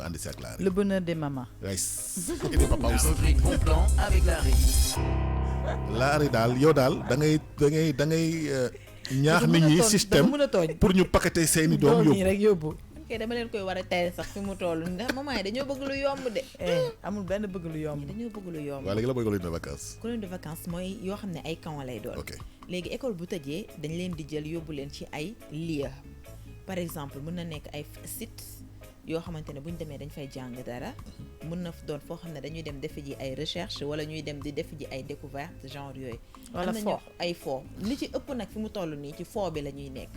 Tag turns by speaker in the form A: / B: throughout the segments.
A: ànd si ak Laari.
B: Le bonheur des mamans.
A: Yes. Et des papas aussi.
C: Rubrique bon plan avec Laari.
A: Laari daal yow daal da ngay ñaax nit ñi système pour ñu paqueter seeni doom yóbbu.
B: rek yóbbu.
D: ok dama leen koy war a tere sax fi mu toll ndax maman yi dañoo bëgg lu yomb de.
B: amul benn bëgg lu yomb.
D: dañoo bëgg lu yomb.
A: waaw léegi la mooy colonie de vacances.
D: colonie de vacances mooy yoo xam ne ay camp lay doon.
A: ok
D: léegi école bu tëjee dañ leen di jël yóbbu leen ci ay lieu par exemple mën na nekk ay site yoo xamante ne bu ñu demee dañ fay jàng dara mën na doon foo xam ne dañuy dem defi ji ay recherche wala ñuy dem di defi ji ay découverte genre yooyu.
B: wala
D: am nañu ay fo li ci ëpp nag fi mu toll nii ci fo bi la ñuy nekk.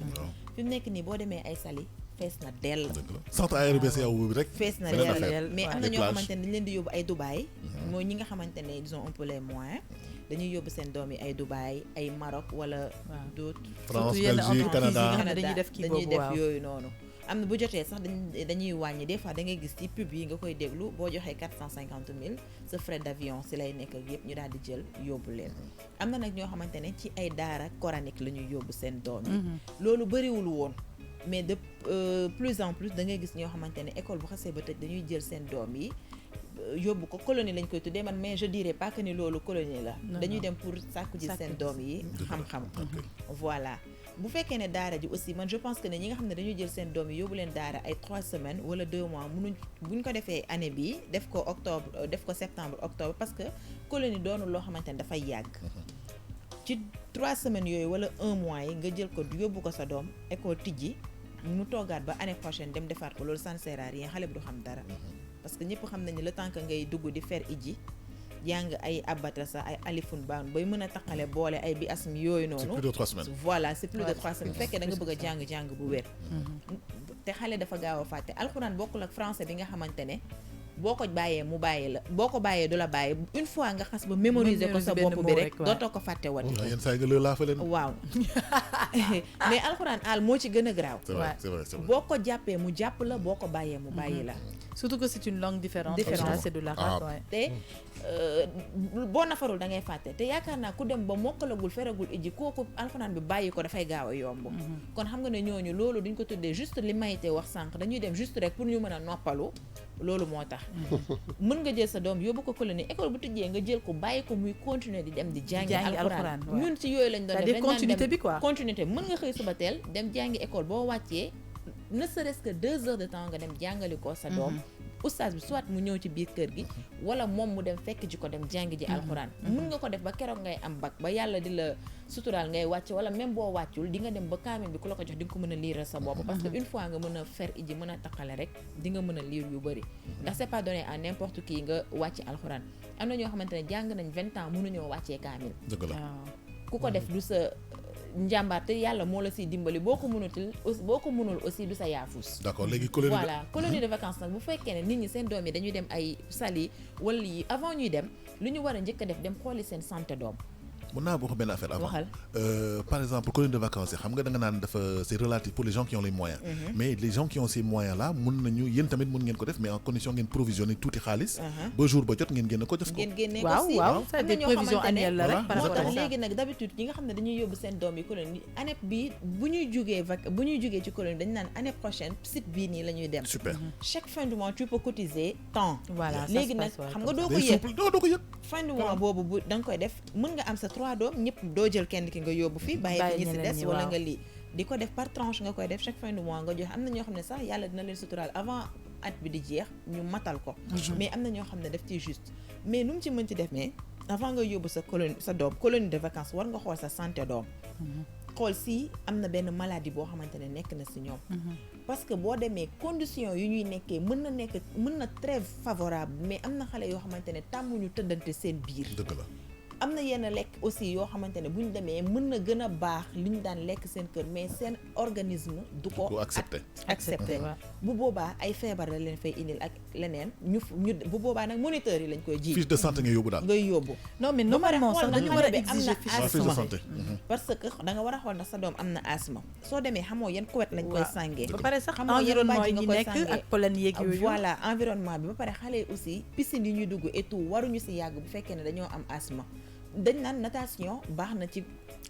D: fi mu nekk nii boo demee ay Saly fees na dell.
A: centre ARBC yow bi rek.
D: fees na dell mais am na ñoo xamante ne dañ leen di yóbbu ay Dubaï. mooy ñi nga xamante ne ils ont un peu les moyens. dañuy yóbbu seen doom yi ay Dubaï ay Maroc wala d'autres.
A: France Belgique Canada
B: dañuy def kii
D: dañuy
B: boobu
D: def
B: waaw.
D: yooyu noonu. am na bu jotee sax dañuy wàññi des fois da ngay gis ci pub yi nga koy déglu boo joxee 450 000 sa frais d'avion si lay nekk ak yëpp ñu daal di jël yóbbu leen. am na nag ñoo xamante ne ci ay daara coranique la ñuy yóbbu seen doom yi. loolu bëriwul woon. mais de plus en plus da ngay gis ñoo xamante ne école bu xasee ba tëj dañuy jël seen doom yi yóbbu ko colonie lañ koy tuddee man mais je dirais pas que ni loolu colonie la. dañuy dem pour sàkku ji seen doom yi xam-xam. voilà bu fekkee ne daara ji aussi man je pense que ne ñi nga xam ne dañuy jël seen doom yi yóbbu leen daara ay 3 semaines wala 2 mois munuñ buñ ko defee année bi def ko octobre def ko septembre octobre parce que colonie doonul loo xamante ne dafay yàgg. ci 3 semaines yooyu wala 1 mois yi nga jël ko yóbbu ko sa doom école tijji mu toogaat ba année prochaine dem defaat ko loolu ça ne sert à rien xale bi du xam dara. parce que ñëpp xam nañu le temps que ngay dugg di faire iji jàng ay abatasa ay alifun baan bay mën a taqale boole ay bi asmi yooyu noonu.
A: c'est plus de 3 semaines.
D: voilà c'est plus de 3 semaines bu fekkee da nga bëgg a jàng bu wér. te xale dafa gaaw a fàtte alxuraan bokkul ak français bi nga xamante ne boo ko bàyyee mu bàyyi la boo ko bàyyee du la bàyyi une fois nga xas ba mémoriser ko sa bopp bi rek dootoo ko fàtte wati.
A: yenn saa yi nga laa fa leen.
D: waaw mais alxuraan aal moo ci gën a garaaw.
A: c'est vrai c'est vrai c'est vrai.
D: boo ko jàppee mu jàpp la boo ko bàyyee mu bàyyi la.
B: surtout que c'est une langue différente.
D: Différente.
B: c'est de l'arabe. ouais.
D: te boo nafarul da ngay fàtte te yaakaar naa ku dem ba mokkalagul feragul iji kooku alxuraan bi bàyyi ko dafay gaaw a yomb. kon xam nga ne ñooñu loolu duñ ko tuddee juste li mayte wax sànq dañuy dem juste rek pour ñu mën a noppalu loolu moo tax. mën nga jël sa doom yóbbu ko colonie école bu tijjee nga jël ko bàyyi ko muy continuer di dem di jàngi alxuraan ñun ci yooyu lañ doon def.
B: c'est-à-dire continuité bi quoi.
D: continuité mën nga xëy suba teel dem jàngi école boo wàccee ne serait-ce que 2 heures de temps nga dem jàngali ko sa doom. oustaz bi soit mu ñëw ci biir kër gi wala moom mu dem fekk ji ko dem jàngi ji alxuraan. mën nga ko def ba keroog ngay am bac ba yàlla di la suturaal ngay wàcc wala même boo wàccul di nga dem ba kaamil bi ku la ko jox di nga ko mën a lire sa bopp. parce que une fois nga mën a fer iji mën a taqale rek di nga mën a lire yu bëri. ndax c'est pas donné à n'importe qui nga wàcc alxuraan am na ñoo xamante ne jàng nañ 20 ans mënuñoo wàccee kaamil.
A: dëgg la
D: ku ko def du sa njàmbaarte yàlla moo la siy dimbali boo ko mënul aussi du sa yaafus.
A: d'accord léegi colonie de
D: voilà colonie de vacances nag bu fekkee ne nit ñi seen doom yi dañuy dem ay Saly wala yi avant ñuy dem lu ñu war a njëkk a def dem xooli seen santé doom.
A: mën naa wax benn affaire avant.
D: waxal
A: par exemple colonie de vacances yi xam nga da nga naan dafa c'est relatif pour les gens qui ont les moyens. mais les gens qui ont ces moyens là mën nañu yéen tamit mën ngeen ko def mais en condition ngeen provisionner tuuti xaalis. ba jour ba jot ngeen génne ko def ko.
D: ngeen génne ko
B: waaw
D: si
B: waaw c'est des prévisions annuelles la rek. par
D: moo
B: rapport à
D: tax
B: ça.
D: léegi nag d'habitude ñi nga xam ne dañuy yóbbu seen doom yi colonie année bi bu ñuy jugee ci colonie dañu naan année prochaine site bii nii la ñuy dem.
A: super
D: chaque fin du mois tu peux cotiser tant.
B: voilà ça
D: léegi
B: se
D: nag
B: passe, ouais,
D: xam nga
B: comme
D: doo ko
A: day
D: yëg
A: souple doo ko yëg.
D: fin du mois boobu bu da nga koy def mën nga am sa 3 doom ñëpp doo jël kenn ki nga yóbbu fi bàyyi fi ñi si
B: ñeneen
D: des
B: ñi,
D: wala
B: waaw.
D: nga lii di ko def par tranche nga koy def chaque fin du mois nga jox am na ñoo xam ne sax yàlla dina leen suturaal avant at bi di jeex ñu matal ko mais am na ñoo xam ne def ci juste mais nu mu ci mën ci def mais avant nga yóbbu sa doom colonie de vacances war nga xool sa santé doom xool si am na benn maladie boo xamante ne nekk na si ñoom parce que boo demee condition yu ñuy nekkee mën na très favorable mais am na xale yoo xamante ne tàmmuñu tëddante seen biir
A: dëgg la.
D: am na yenn lekk aussi yoo xamante ne bu ñu demee mën na gën a baax li ñu daan lekk seen kër mais seen organisme du ko
A: ko accepté.
D: accepté bu boobaa ay feebar la leen fay indil ak leneen ñu bu boobaa nag moniteurs yi lañ koy ji
A: fiche de santé nga yóbbu daal.
D: ngay yóbbu
B: non mais normalement sax dañu war a exiger fiche
A: fiche de santé.
D: parce que da nga war a xool ndax sa doom am na asthme soo demee xamoo yan couette lañ koy sàngee
B: ba pare sax
D: xamoo yan
B: environnement
D: bàjj
B: yi
D: nga
B: ñu
D: koy
B: nekk
D: sàngee.
B: ak pollen yeeg yooyu.
D: voilà environnement bi ba pare xale yi aussi piscine yi ñuy dugg et tout waruñu si yàgg bu fekkee ne dañoo am asthme dañ naan natation baax na ci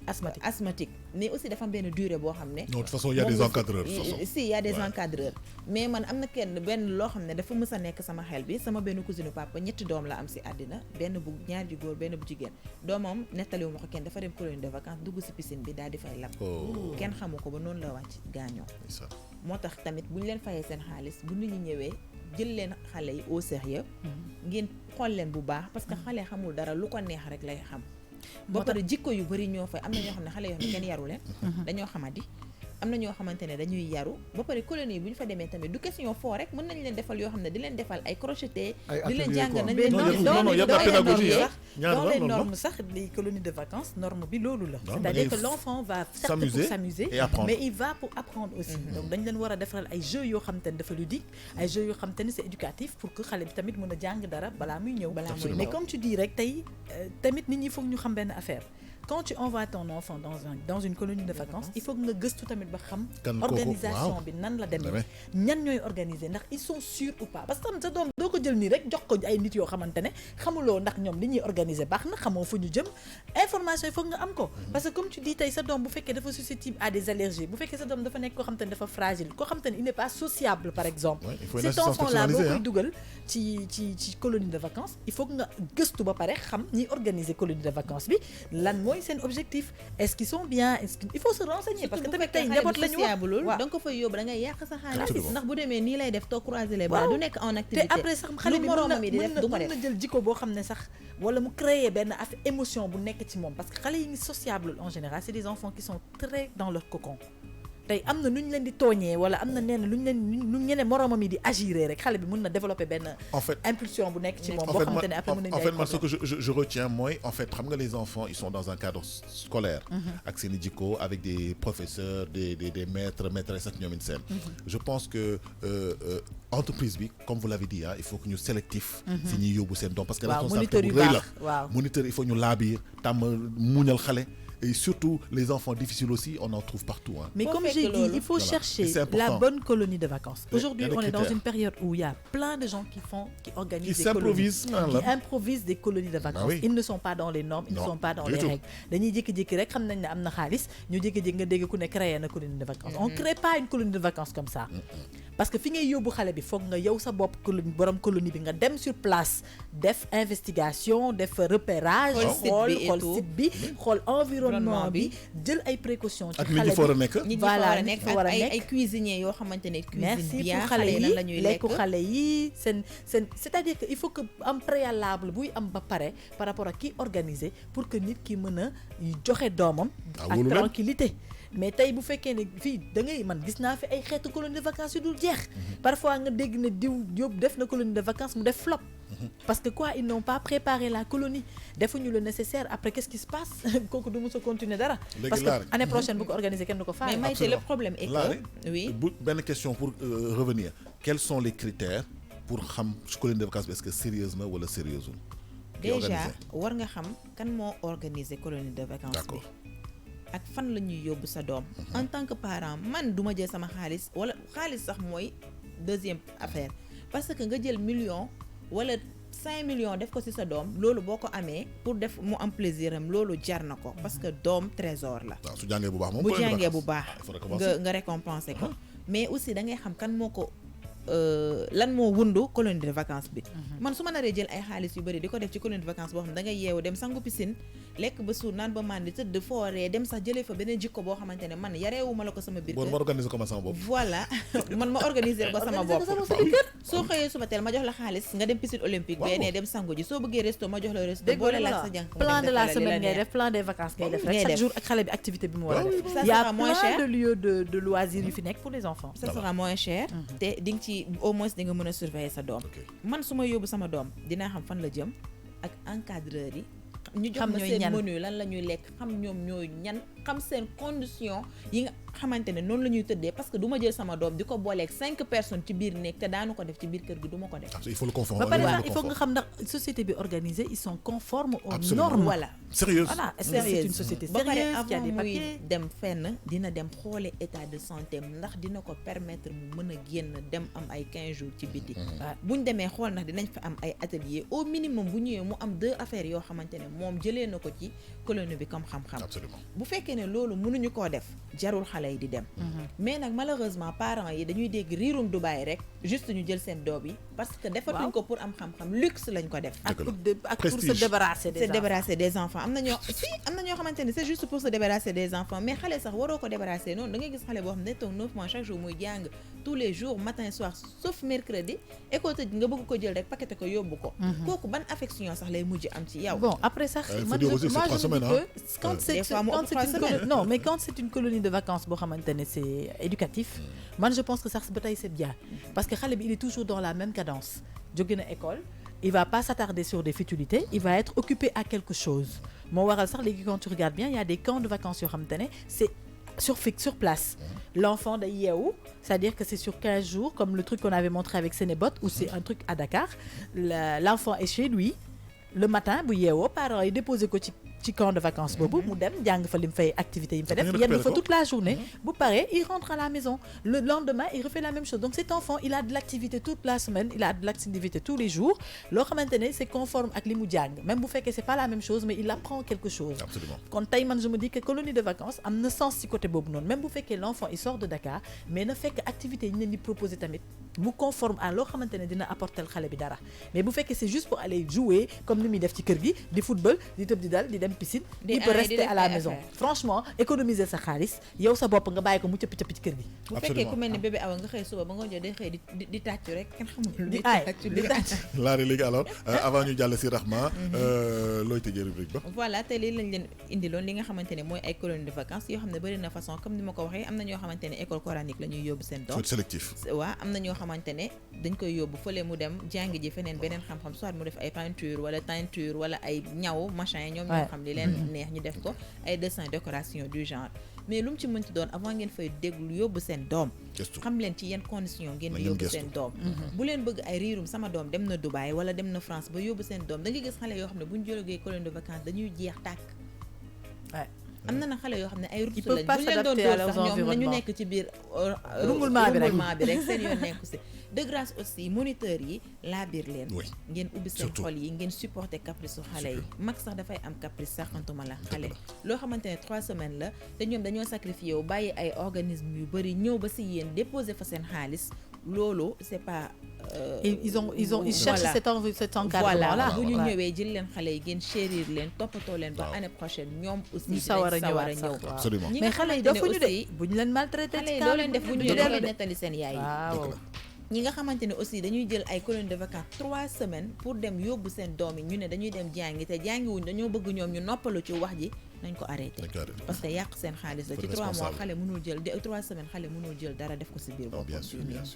D: asthmatique mais aussi dafa am benn durée boo xam ne
A: non de toute façon il y a des encadreurs
D: si il y a des encadreurs mais man am na benn loo xam ne dafa mës a nekk sama xel bi sama benn cousine papa 3 doom la am si àddina benn bu ñaar ju góor benn bu jigéen doomam nettaliwu ma ko kenn dafa dem colonie de vacances dugg si piscine bi daal di fay lab kenn xamu ko ba noonu la wàcc gaañoo moo tax tamit bu ñu leen fayee seen xaalis bu nit ñi ñëwee jël leen xale yi au sérieux ngeen xool leen bu baax parce que xale xamul dara lu ko neex rek lay xam ba pare jikko yu bari ñoo fay am na ñoo xam ne xale yoo xam ne kenn yaru leen dañoo xamadi am na ñoo xamante ne dañuy yaru ba pare colonie bu ñu fa demee tamit du question foo rek mën nañ leen defal yoo xam ne di leen defal ay crocheté di leen jàngal nañ leen
B: dans les normes sax les colonies de vacances norme bi loolu la c'est-à-dire que l'enfant va certes pour s'amuser mais il va pour apprendre aussi donc dañ leen war a defaral ay jeux yoo xam te ne dafa ludique ay jeux yoo xam te ne c'est éducatif pour que xale bi tamit mën a jàng dara balaa muy ñëw mais comme tu dis rek tey tamit nit ñi foog ñu xam benn affaire quand tu envoies ton enfant dans une colonie de vacances il faut que nga gëstu tamit ba xam organisation bi nan la demee ñan ñooy organiser ndax ils sont sûrs ou pas parce que tam sa doom doo ko jël nii rek jox ko ay nit yoo xamante ne xamuloo ndax ñoom li ñuy organiser baax na xamoo fu ñu jëm information yi foog nga am ko parce que comme tu dis tey sa doom bu fekkee dafa susceptible à des allergies bu fekkee sa doom dafa nekk koo xamante ne dafa fragile koo xamante ne il n'est pas sociable par exemple cet enfant là boo koy dugal ci colonie de vacances il faut que nga gëstu ba pare xam ñiy organiser colonie de vacances bi lan mooy seen objectif est-ce qu'ils sont bien il faut se renseigner parce que tamit tey njaboot la ñu wax
D: da nga ko fay yóbbu da ngay yàq sa xaalis ndax bu demee nii lay def toog croiser les bras du nekk en activité
B: te après sax xale bi mën na jël jikko boo xam ne sax wala mu créer benn affaire émotion bu nekk ci moom parce que xale yi ngi sociable en général c'est des enfants qui sont très dans leur cocon tey am na nu ñu leen di tooñee wala am na nenn lu ñu leen nu ñeneen moroomam yi di agir rek xale bi mën na développer benn impulsion bu nekk ci moom boo xamante ne après mën nañu
A: en fait man ce que je retiens mooy en fait xam nga les enfants ils sont dans un cadre scolaire ak seen i jikko avec des professeurs des maîtres maîtresses ak ñoomin seen je pense que entreprise bi comme vous l'avez dit il faut que ñu sélectif si ñuy yóbbu seen doom parce que responsabilité bu rëy la moniteur il faut ñu laabiir tàmm muñal xale et surtout les enfants difficiles aussi on en trouve partout
B: mais comme j'ai dit il faut chercher la bonne colonie de vacances aujourd'hui on est dans une période où il y a plein de gens qui organisent des colonies qui improvisent des colonies de vacances ils ne sont pas dans les normes ils ne sont pas dans les règles dañuy jékki-jékki rek xam nañ ne am na xaalis ñu jékki-jékki nga dégg ku ne créé na colonie de vacances on crée pas une colonie de vacances comme ça parce que fi ngay yóbbu xale bi foog nga yow sa bopp colonie borom colonie bi nga dem sur place def investigation def repérage xool site bi xool environnement bi jël ay précautions ci xale bi voilà ñi fa war a nekk
D: ay cuisiniers yoo xamante ne
B: merci pour xale yi lekku xale yi seen c'est-à-dire que il faut que am préalable buy am ba pare par rapport ak ki organiser pour que nit ki mën a joxe doomam ak tranquillité mais tey bu fekkee ne fii da ngay man gis naa fi ay xeetu colonie de vacances yu dul jeex parfois nga dégg ne diw yóbbu def na colonie de vacances mu def flop parce que quoi ils n'ont pas préparé la colonie defuñu le nécessaire après qu'est-ce qui se passe kooku du mos a continuer dara parce que année prochaine bu ko organiser kenn du ko faale
D: mais c'est le problème est que oui
A: benn question pour revenir quels sont les critères pour xam colonie de vacances bi est-ce que sérieuse na wala sérieuse
D: déjà war nga xam kan moo organiser colonie de vacances bi ak fan la ñuy yóbbu sa doom en tant que parent man duma jël sama xaalis wala xaalis sax mooy deuxième affaire parce que nga jël million wala 5 millions def ko ci sa doom loolu boo ko amee pour def mu am plaisir am loolu jar na ko parce que doom trésor la
A: su jàngee bu baax moom
D: bu jàngee bu baax nga récompenser ko mais aussi da ngay xam kan moo ko lan moo wundu colonie de vacances bi man su ma naree jël ay xaalis yu bëri di ko def ci colonie de vacances boo xam ne da ngay yeewu dem sangu piscine lekk ba suur naan ba màndi tëdd fooree dem sax jëlee fa beneen jikko boo xamante ne man yareewuma la ko sama biir
A: ma organiser ko ma sama bopp
D: voilà man ma organiser ko sama bopp soo xëyee suba teel ma jox la xaalis nga dem piscine olympique benee dem sangu ji soo bëggee resto ma jox la resto boole la sa jànk
B: plan de la semaine ngay def plan des vacances ngay def rek chaque jour ak xale bi activité bi mu war a def il y a plein de lieux de loisirs yu fi nekk pour les enfants
D: ça sera moins cher te di nga ci au moins di nga mën a surveiller sa doom man su ma yóbbu sama doom dinaa xam fan la jëm ak encadreur yi ñu jox ma seen menu lan la ñuy lekk xam ñoom ñooy ñan xam seen condition yi nga xamante ne noonu la ñuy tëddee parce que du ma jël sama doom di ko booleeg 5 personnes ci biir néeg te daanu ko def ci biir kër gi du ma ko def.
A: il faut le conforme.
B: ba pare il faut nga xam ndax société bi organisée ils sont conformes aux normes.
D: voilà
A: sérieuse.
B: voilà c'est une société sérieuse qui a des papiers.
D: muy dem fenn dina dem xoole état de santé ndax dina ko permettre mu mën a génn dem am ay 15 jours ci biti. buñ demee xool ndax dinañ fa am ay atelier au minimum bu ñëwee mu am 2 affaires yoo xamante ne moom jëlee na ko ci colonie bi comme xam-xam.
A: absolument
D: bu fekkee ne loolu mënuñu koo def jarul xale yi di dem. mais nag malheureusement parents yi dañuy dégg riirum Dubaï rek juste ñu jël seen doom yi parce que defatuñ ko pour am xam-xam luxe lañ ko def.
B: ak pour se débarrasser des enfants.
D: am na ñoo xamante ne c'est juste pour se débarrasser des enfants mais xale sax waroo ko débarrasser noonu da ngay gis xale boo xam ne toog 9 mois chaque jour muy jàng tous les jours matin soir sauf mercredi école tëj nga bëgg ko jël rek paqueté ko yóbbu ko. kooku ban affection sax lay mujj am ci yow.
B: bon après sax man je dis que non mais quand c'est une colonie de vacances boo xamante ne c'est éducatif man je pense que sax ba tey c'est bien parce que xale bi il est toujours dans la même cadence jóge na école il va pas s'attarder sur des futilités il va être occupé à quelque chose moo waral sax léegi quand tu regardes bien il y a des camps de vacances yoo xamante ne c'est sur place l'enfant day yeewu c'est-à-dire que c'est sur 15 jours comme le truc qu'on avait montré avec Sénébot où c'est un truc à Dakar l'enfant est chez lui le matin bu yeewoo parents yi déposé ko ci camp de vacances boobu mu dem jàng fa lim fay activités yi mu fa def yenn fa toute la journée bu paree il rentre à la maison le lendemain il refait la même chose donc cet enfant il a de l'activité toute la semaine il a de l'activité tous les jours loo xamante ne c'est conforme ak li mu jàng même bu fekkee c'est pas la même chose mais il apprend quelque chose.
A: Absolument.
B: kon tey man je me dis que colonie de vacances am na sens ci côté boobu noonu même bu fekkee l'enfant il sort de Dakar mais na fekk activité yi ñu leen di proposer tamit mu conforme à loo xamante ne dina apporter xale bi dara mais bu fekkee c'est juste pour aller jouer comme ni muy def ci kër gi di football di tëb di dal di dem piscine il peut rester à la maison franchement économiser sa xaalis yow sa bopp nga bàyyi ko mu cëppi ci kër gi.
D: bu fekkee ku mel ni bébé awa nga xëy suba ba nga jot day xëy di tàccu rek kenn xamul
B: di tàcc
A: laari léegi alors avant ñu jàll si Rahma looy tëjee rubrique ba.
D: voilà te lii lañ leen indiloon li nga xamante ne mooy ay colonies de vacances yoo xam ne bëri na façon comme ni ma ko waxee am na ñoo xamante ne école coranique la ñuy yóbbu seen doom
A: sélectif
D: waaw am na ñoo xamante ne dañ koy yóbbu fële mu dem jàng ji feneen beneen xam-xam soit mu def ay peinture wala teinture wala ay ñaw machin ñoom ñoo xam li leen neex ñu def ko ay dessin décoration du genre mais lu mu ci mënti doon avant ngeen fay déglu yóbbu seen doom xam leen ci yenn condition ngeen di yóbbu seen doom bu leen bëgg ay riirum sama doom dem na Dubaï wala dem na France ba yóbbu seen doom da nga gis xale yoo xam ne bu ñu jógee colonie de vacances dañuy jeex tàkk am na xale yoo xam ne ay rus lañ bu leen doon dóor sax ñoom nañu nekk ci biir
B: rumbulement
D: bi rek seen yoon nekku si de grâce aussi moniteurs yi laabiir leen ngeen ubbi seen xol yi ngeen supporter caprice su xale yi mag sax dafay am caprice saxantuma la xale loo xamante ne 3 semaines la te ñoom dañoo sacrifié wu bàyyi ay organisme yu bëri ñëw ba si yéen déposer fa seen xaalis loolu c'est pas
B: ils cherchent cet encadrement là
D: bu ñu ñëwee jël leen xale yi ngeen chérir leen toppatoo leen ba année prochaine ñoom aussi ñu sawar a ñëw
A: absolument
B: mais xale yi defuñu de bu ñu leen maltraité
D: xale yi loo leen def bu ñu ñëwee nettali seen yaay yi ñi nga xamante ne aussi dañuy jël ay colonies de vacances 3 semaines pour dem yóbbu seen doom yi ñu ne dañuy dem jàngi te jàngiwuñ dañoo bëgg ñoom ñu noppalu ci wax ji nañ ko arrêté parce que yàq seen xaalis la ci 3 mois xale mënul jël 3 semaines xale mënul jël dara def ko si biir boppam